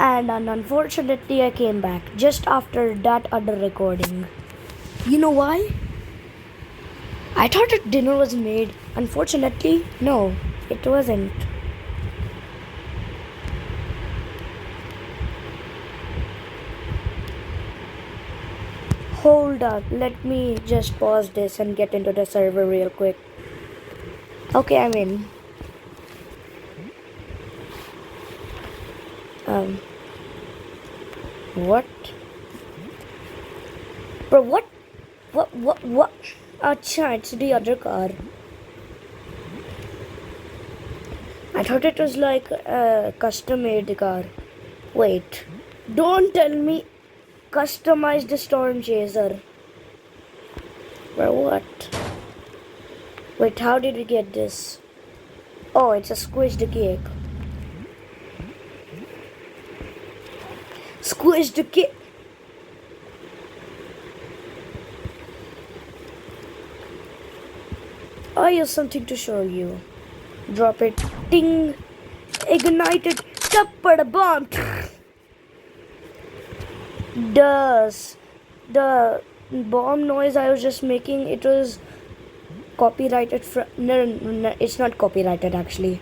And unfortunately, I came back just after that other recording. You know why? I thought that dinner was made. Unfortunately, no, it wasn't. Hold up, let me just pause this and get into the server real quick. Okay, I'm in. Um, what? Bro, what? What? Acha, it's the other car. I thought it was like a custom made car. Wait, don't tell me customize the Storm Chaser. Bro, what? Wait, how did we get this? Oh, it's a squished cake. Squished cake. I have something to show you. Drop it. Ting. Ignite it. Tappada bomb. Does the bomb noise I was just making, it was copyrighted from no, it's not copyrighted actually.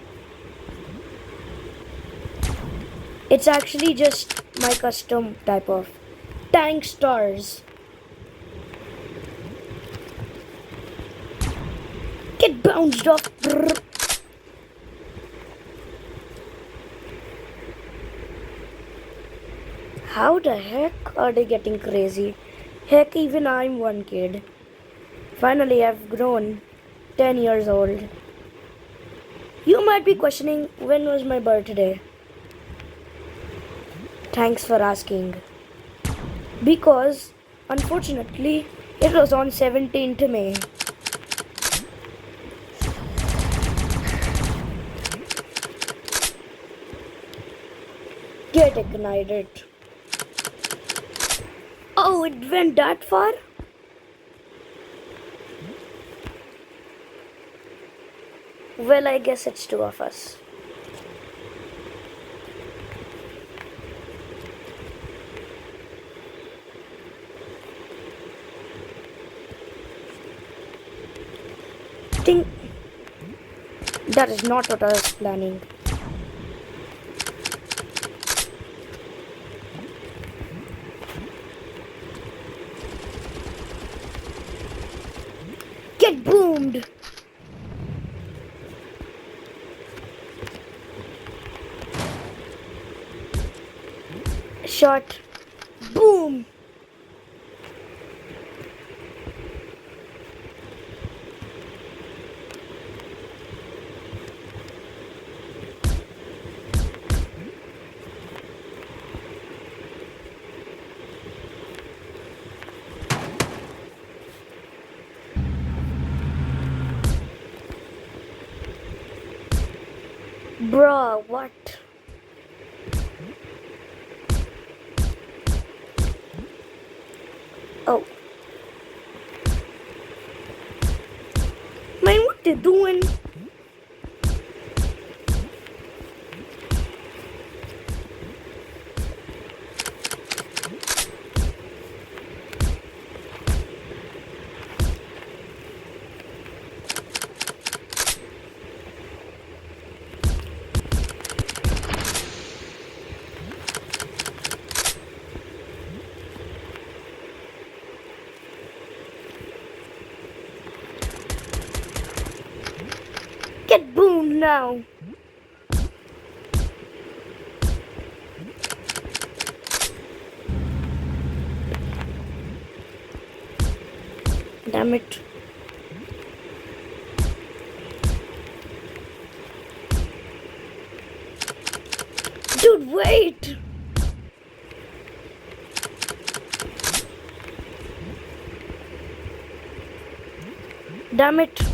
It's actually just my custom type of tank stars. Get bounced off. Brr. How the heck are they getting crazy? Heck, even I'm one kid. Finally, I've grown 10 years old. You might be questioning when was my birthday. Thanks for asking. Because, unfortunately, it was on 17th May. Get ignited. Oh, it went that far? Well, I guess it's two of us. Think that is not what I was planning. Get boomed! Shot. Boom! Bruh, what? Oh. Man, what they doing? Get boomed now! Damn it. Dude, wait! Damn it.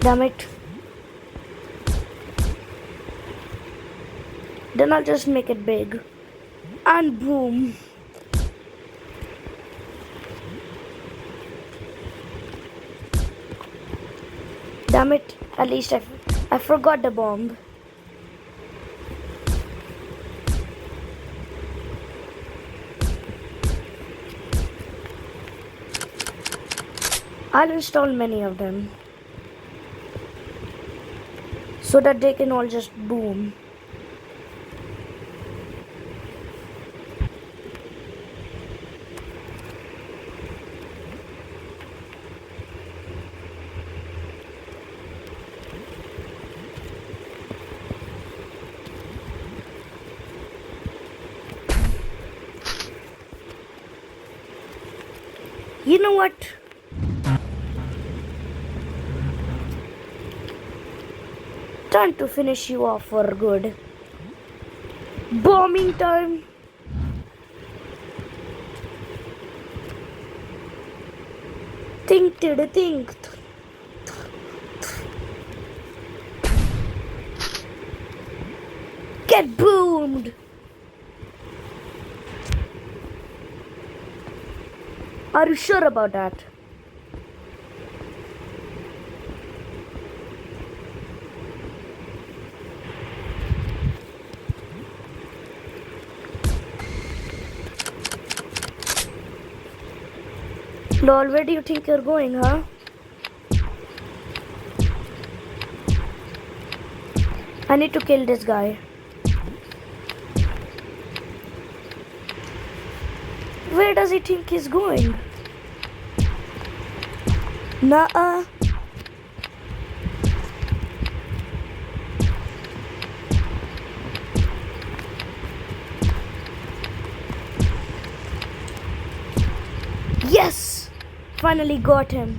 Damn it. Then I'll just make it big. And boom. Damn it. At least I forgot the bomb. I'll install many of them so that they can all just boom. You know what? Time to finish you off for good. Bombing time. Think to the think. Get boomed. Are you sure about that? Lol, where do you think you're going, huh? I need to kill this guy. Where does he think he's going? Nuh-uh. Yes! Finally got him.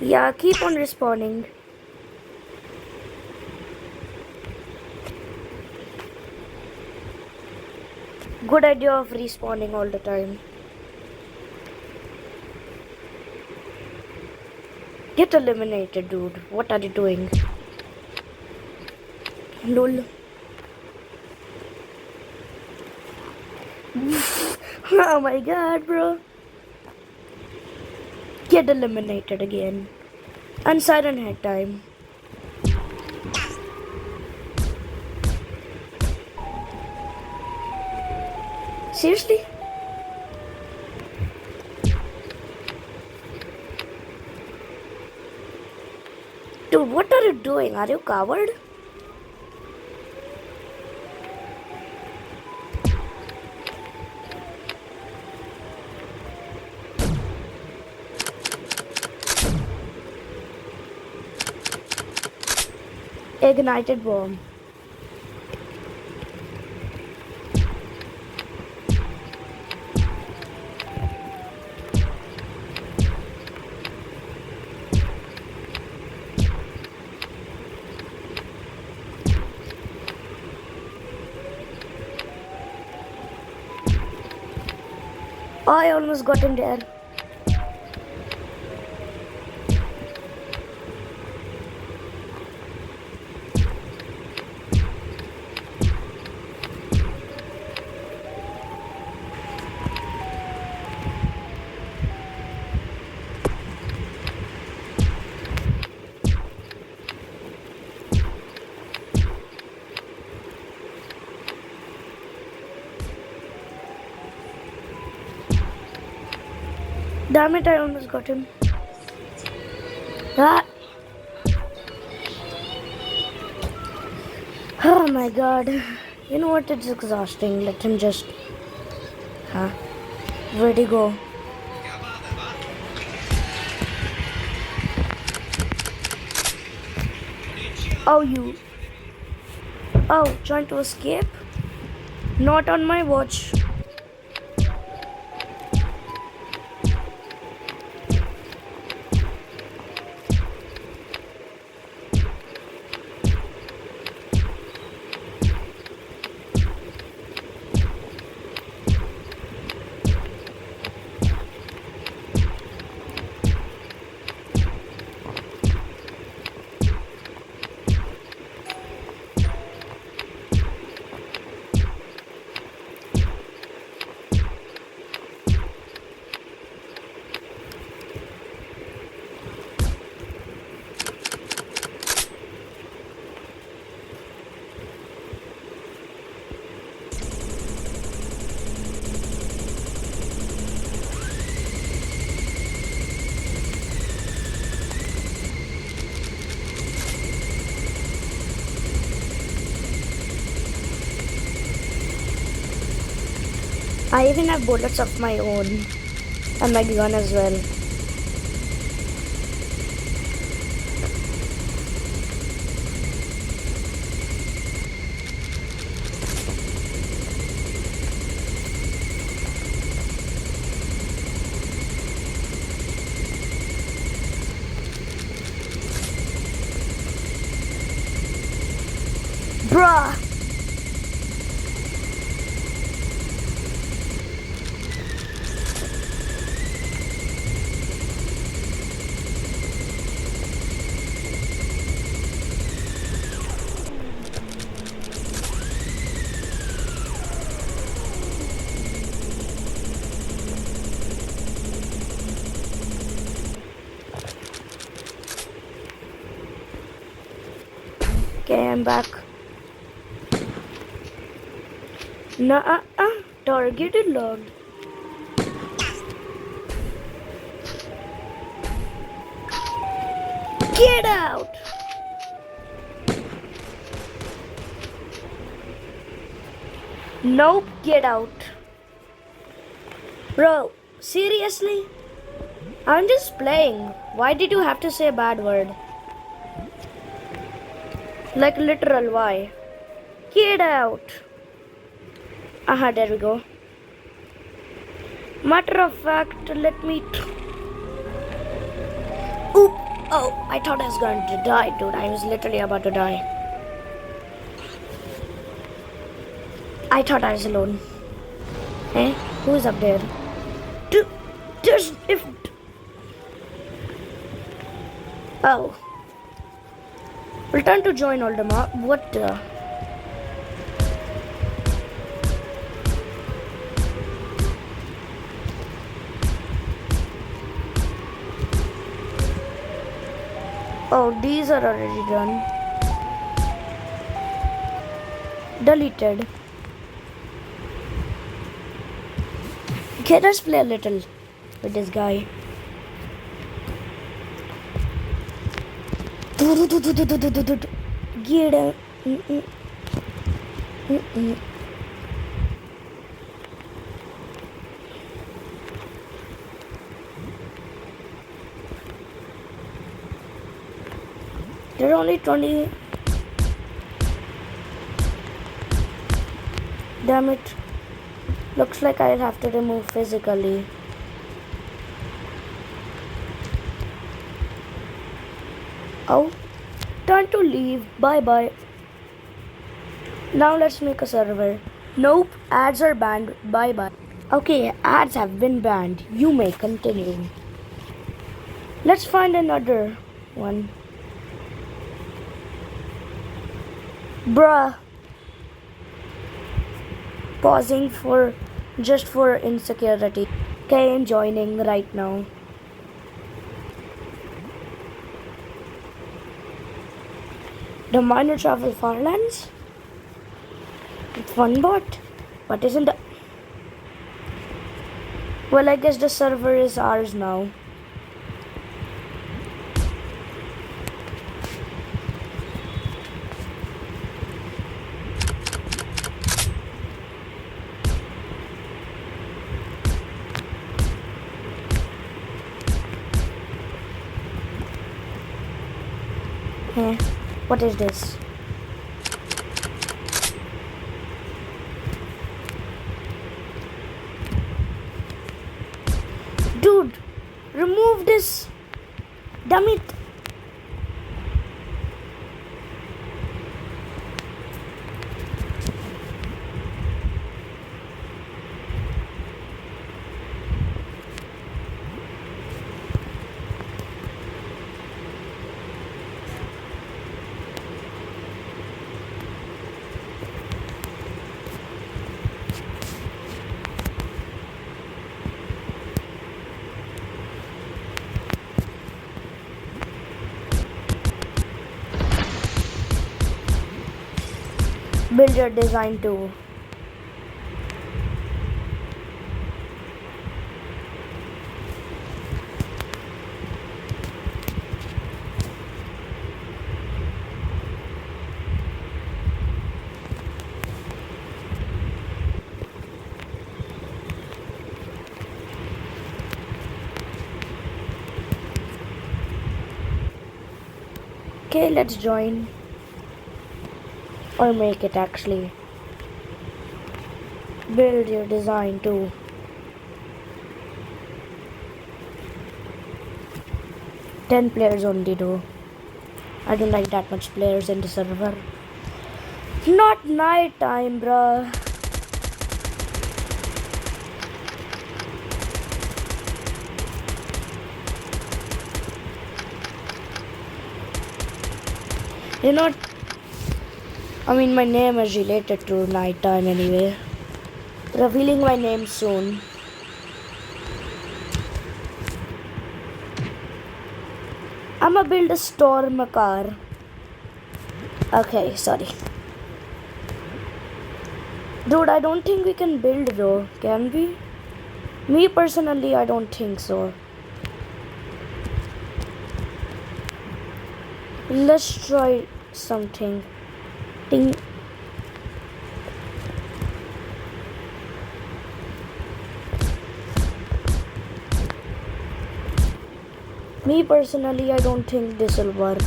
Yeah, keep on respawning. Good idea of respawning all the time. Get eliminated, dude. What are you doing? Lol. Oh my god, bro. Get eliminated again. And Siren Head time. Seriously? Dude, what are you doing? Are you coward? Ignited bomb. I almost got him there. Damn it, I almost got him. Ah. Oh my god. You know what? It's exhausting. Let him just... Huh? Where'd he go? Oh, you... Oh, trying to escape? Not on my watch. I even have bullets of my own and my gun as well. Bruh! Okay, I'm back. Nah, target is logged. Get out! Nope, get out. Bro, seriously? I'm just playing. Why did you have to say a bad word? Like literal, why? Get out. Aha, there we go. Matter of fact, let me... Oop! Oh, I thought I was going to die, dude. I was literally about to die. I thought I was alone. Eh? Who's up there? Dude, there's... if... Oh. Return to join Oldemar. What the... Oh, these are already done. Deleted. Okay, let's play a little with this guy. Get out. There are only 20. Damn it. Looks like I'll have to remove physically. Oh, time to leave. Bye bye. Now let's make a server. Nope, ads are banned. Bye bye. Okay, ads have been banned. You may continue. Let's find another one. Bruh. Pausing for just for insecurity. Okay, I'm joining right now. The miner travel farlands? Fun bot? But isn't the... Well, I guess the server is ours now. What is this? Dude, remove this. Damn it. Build your design too. Okay, let's join. Or make it actually. Build your design too. Ten players only though. I don't like that much players in the server. Not night time, bruh. You know, my name is related to night time anyway. Revealing my name soon. I'ma build a storm car. Okay, sorry. Dude, I don't think we can build though, can we? Me personally, I don't think so. Let's try something. Ting. Me personally, I don't think this will work.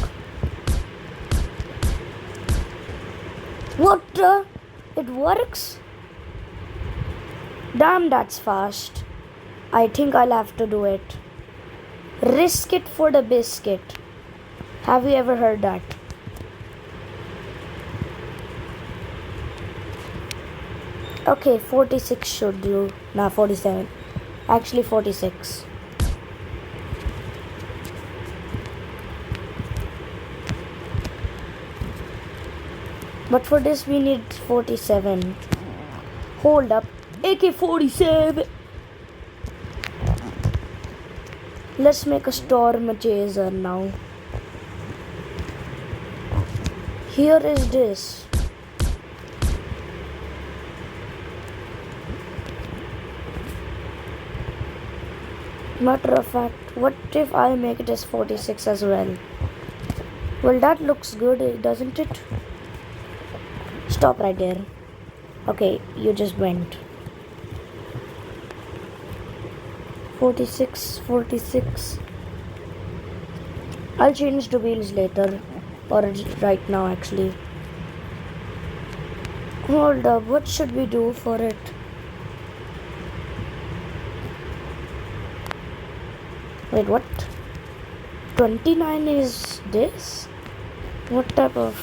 What the? It works? Damn, that's fast. I think I'll have to do it. Risk it for the biscuit. Have you ever heard that? Okay, 46 should do. Nah, 47. Actually, 46. But for this we need 47. Hold up. AK-47. Let's make a storm chaser now. Here is this. Matter of fact, what if I make it as 46 as well? Well, that looks good, doesn't it? Stop right there. Okay, you just went. 46, 46. I'll change the wheels later. Or right now actually. Hold up, what should we do for it? Wait, what? 29 is this? What type of...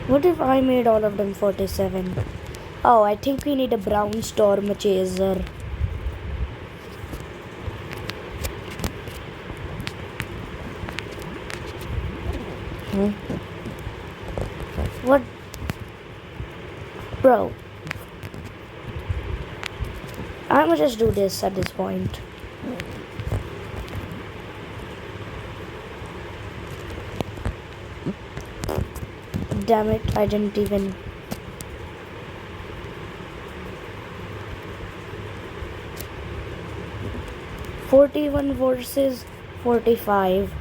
What if I made all of them 47? Oh, I think we need a brown storm chaser. What? Bro. I'ma just do this at this point. Damn it, I didn't even... $41 versus 45.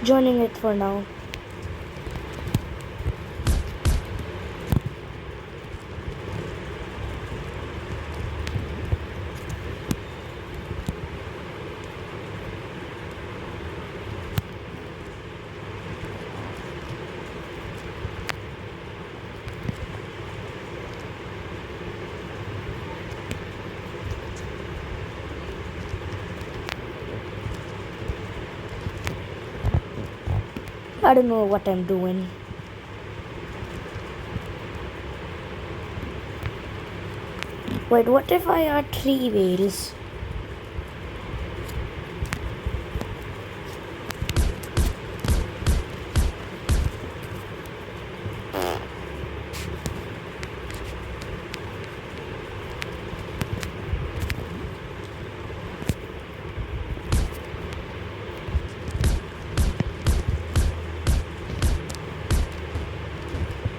joining it for now. I don't know what I'm doing. Wait, what if I add 3 wheels?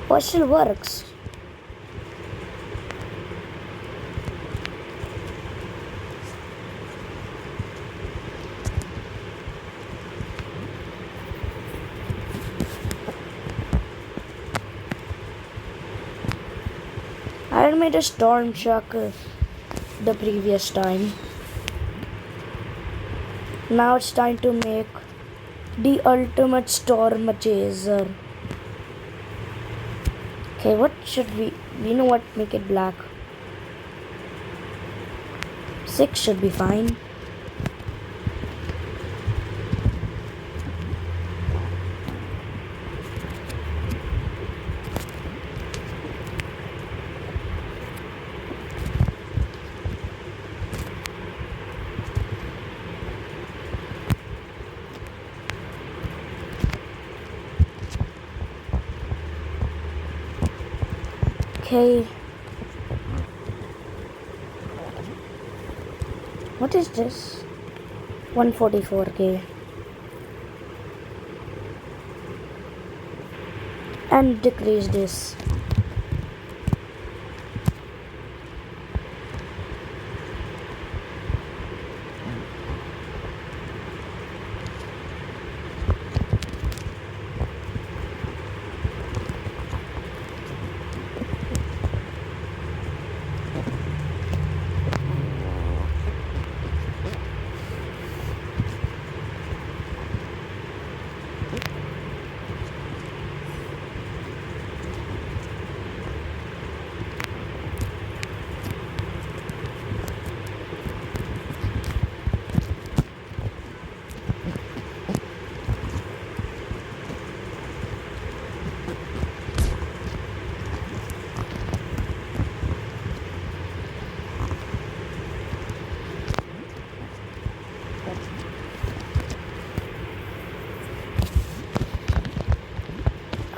What still works? I had made a storm truck the previous time. Now it's time to make the ultimate storm chaser. Okay, what should we know what, make it black. 6 should be fine. Okay. What is this? 144k. And decrease this.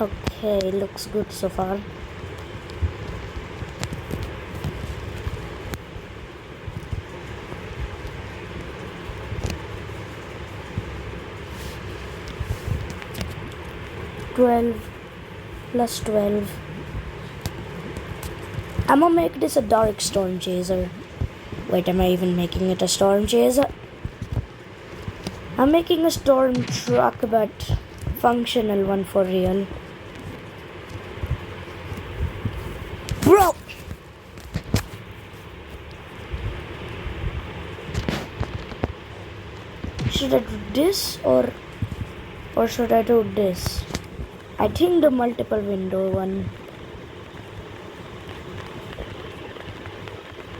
Okay, looks good so far. +12. I'm gonna make this a dark storm chaser. Wait, am I even making it a storm chaser? I'm making a storm truck, but functional one for real. Bro! Should I do this or should I do this? I think the multiple window one.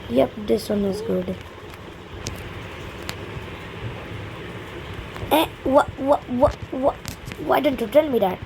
Yep, this one is good. What? Why didn't you tell me that?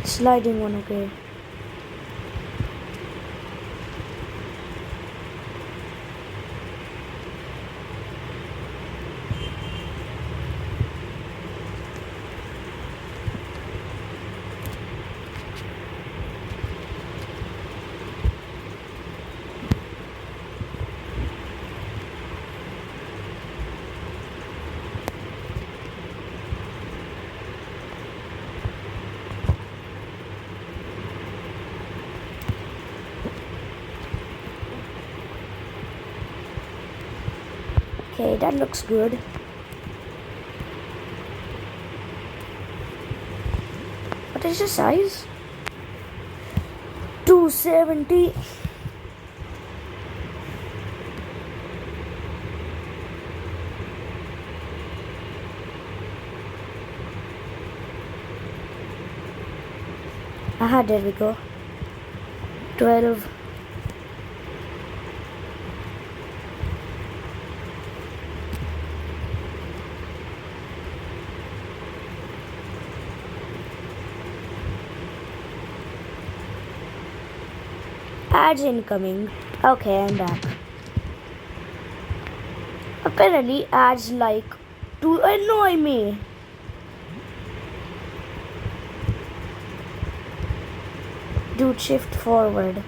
Sliding one, okay. Okay, that looks good. What is the size? 270. Aha, there we go. 12. Ads incoming. Okay, I'm back. Apparently, ads like to annoy me. Dude, shift forward.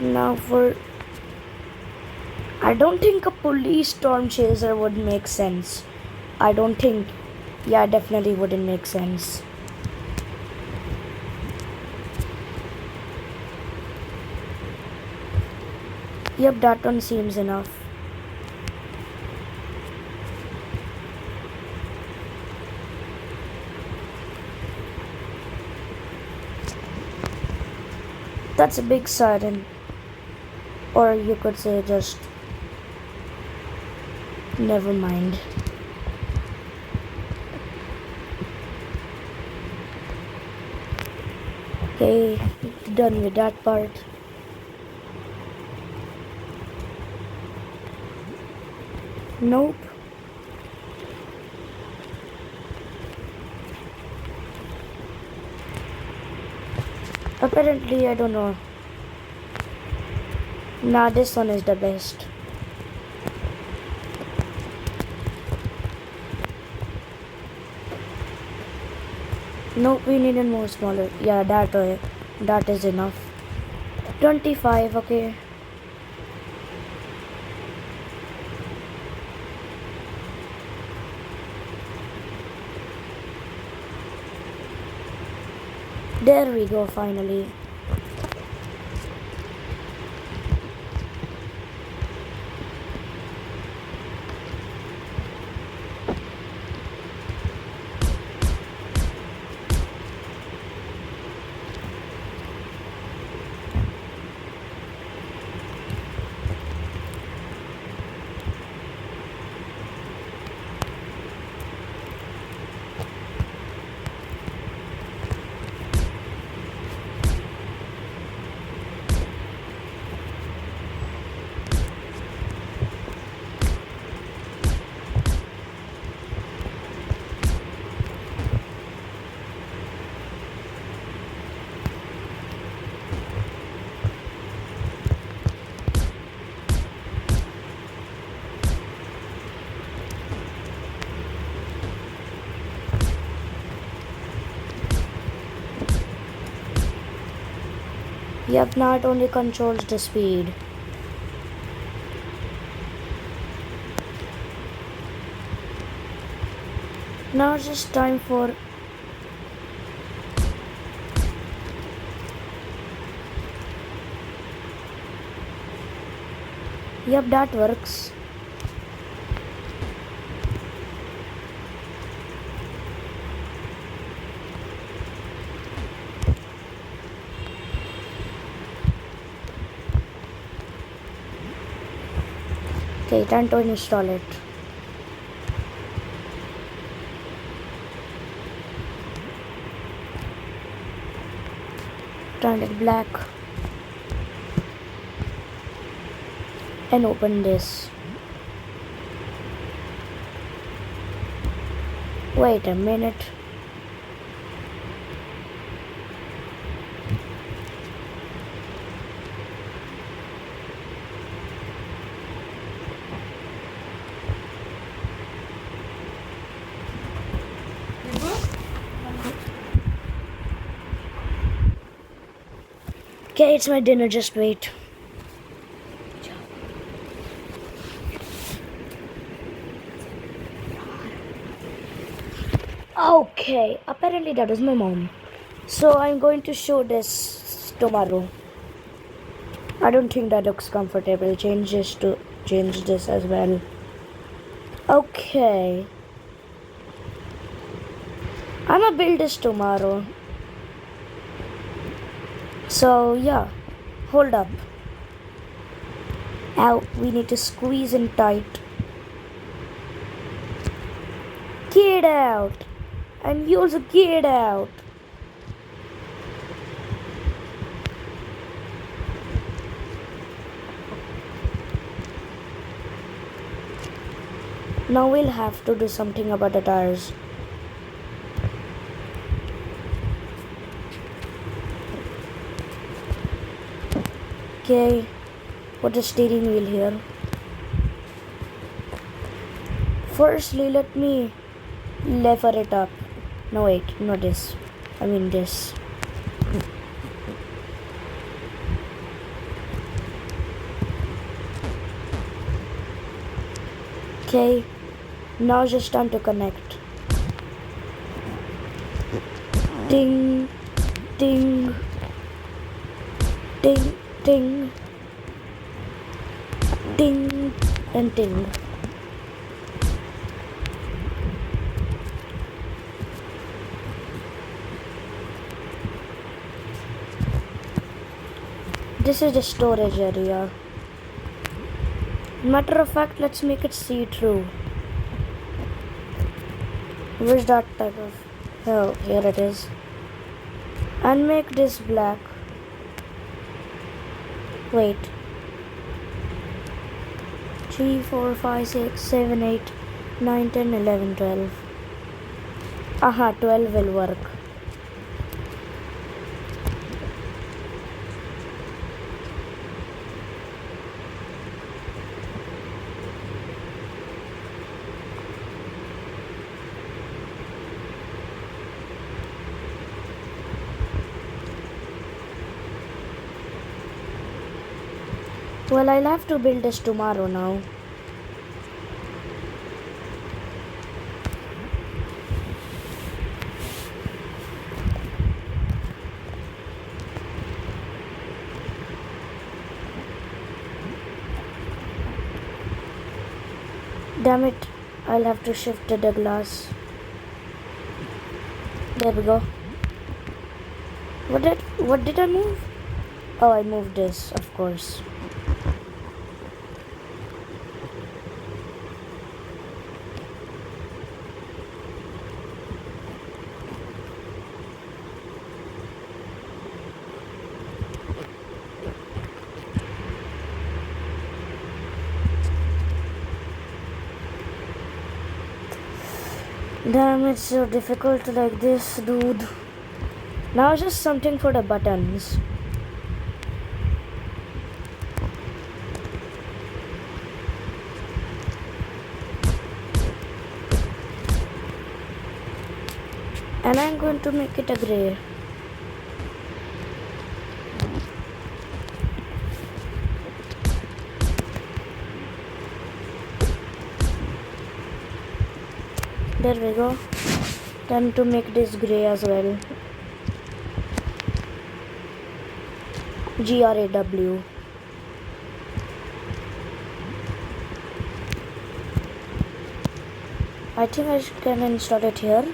Now for... I don't think a police storm chaser would make sense. I don't think... Yeah, definitely wouldn't make sense. Yep, that one seems enough. That's a big siren. Or you could say just... Never mind. Okay, done with that part. Nope. Apparently, I don't know. Nah, this one is the best. Nope, we need a more smaller. Yeah, that is enough. 25, okay. There we go, finally. Yep, now it only controls the speed. Now it's just time for... Yep, that works. Okay, time to install it. Turn it black. And open this. Wait a minute. Okay, it's my dinner, just wait. Okay, apparently that was my mom. So I'm going to show this tomorrow. I don't think that looks comfortable. Change this as well. Okay. I'ma build this tomorrow. So yeah. Hold up. Ow, we need to squeeze in tight. Get out! And you also get out! Now we'll have to do something about the tires. Okay, put the steering wheel here. Firstly, let me lever it up. No, wait, not this. I mean this. Okay, now just time to connect. Ding, ding, ding, ding, ding, and ding. This is the storage area. Matter of fact, let's make it see-through. Where's that type of... Oh, here it is. And make this black. Wait. 3, 4, 5, 6, 7, 8, 9, 10, 11, 12. Aha, 12 will work. Well, I'll have to build this tomorrow now. Damn it, I'll have to shift the glass. There we go. What did I move? Oh, I moved this, of course. Damn, it's so difficult like this, dude. Now just something for the buttons. And I'm going to make it a gray. There we go. Time to make this gray as well. GRAW. I think I can install it here.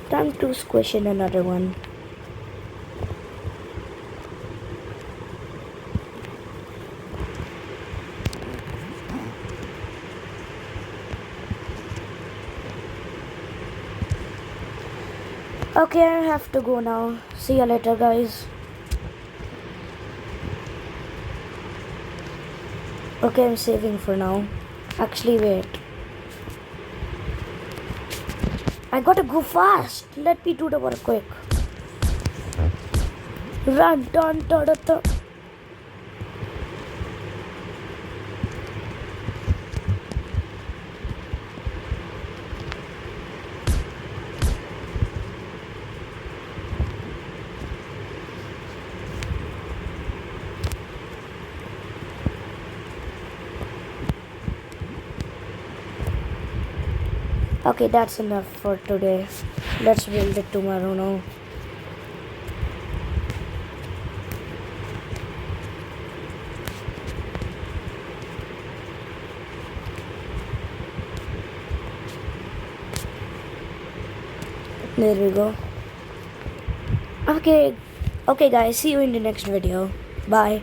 Time to squish in another one. Okay, I have to go now. See you later, guys. Okay, I'm saving for now. Actually, wait. I gotta go fast. Let me do the work quick. Run, dun, dun, dun, dun. Okay, that's enough for today. Let's build it tomorrow now. There we go. Okay, guys, see you in the next video. Bye.